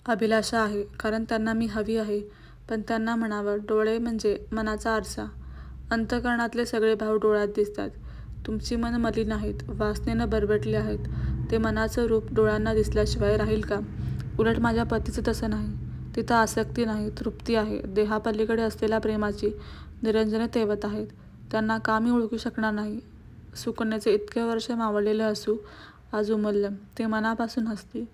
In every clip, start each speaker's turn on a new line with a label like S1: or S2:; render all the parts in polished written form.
S1: अभिलाषा आहे, कारण त्यांना मी हवी आहे. पण त्यांना म्हणावं, डोळे म्हणजे मनाचा आरसा. अंतःकरणातले सगळे भाव डोळ्यात दिसतात. तुमची मनं मलिन आहेत, वासनेनं बरबटली आहेत. ते मनाचं रूप डोळ्यांना दिसल्याशिवाय राहील का? उलट माझ्या पतीचं तसं नाही. तिथं आसक्ती नाही, तृप्ती आहे. देहापलीकडे असलेल्या प्रेमाची निरंजने तेवत आहेत. त्यांना का मी ओळखू शकणार नाही? सुकन्याचे इतके वर्ष मावळलेले असू आज उमललं. ती मनापासून हसली.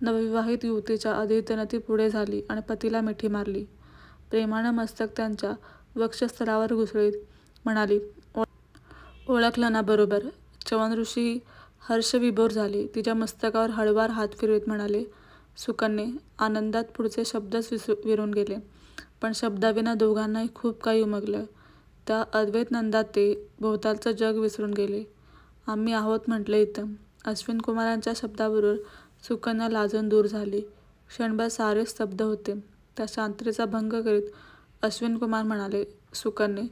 S1: नवविवाहित युवतीच्या अधीरतेनं ती पुढे झाली आणि पतीला मिठी मारली. प्रेमानं मस्तक त्यांच्या वक्षस्थलावर घुसळीत म्हणाली, ओळखलं ना बरोबर? च्यवनऋषी हर्षविभोर झाले. तिच्या मस्तकावर हळुवार हात फिरवीत म्हणाले, सुकन्ये. आनंदात पुढचे शब्दच विरून गेले. पण शब्दाविना दोघांनाही खूप काही उमगलं. त्या अद्वैत नंदात ते भोवतालचं जग विसरून गेले. आम्ही आहोत म्हटलं इथं. अश्विनकुमारांच्या शब्दाबरोबर सुकन्या लाजून दूर झाली. क्षणभर सारे स्तब्ध होते. त्या शांततेचा भंग करीत अश्विनकुमार म्हणाले, सुकन्ये.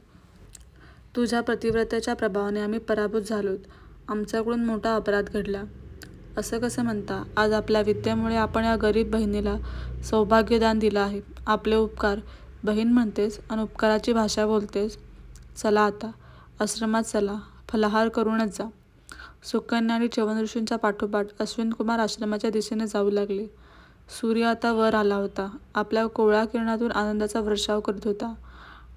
S1: तुझ्या पतिव्रतेच्या प्रभावाने आम्ही पराभूत झालोत. आमच्याकडून मोठा अपराध घडला. असं कसं म्हणता? आज आपल्या विद्येमुळे आपण या गरीब बहिणीला सौभाग्यदान दिलं आहे. आपले उपकार. बहीण म्हणतेस आणि उपकाराची भाषा बोलतेस. चला आता, आश्रमात चला. फलाहार करूनच जा. सुकन्या आणि च्यवनऋषींच्या पाठोपाठ अश्विनकुमार आश्रमाच्या दिशेने जाऊ लागले. सूर्य आता वर आला होता. आपल्या कोवळ्या किरणातून आनंदाचा वर्षाव करीत होता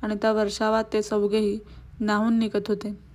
S1: आणि त्या वर्षावात ते चौघेही न्हाऊन निघत होते.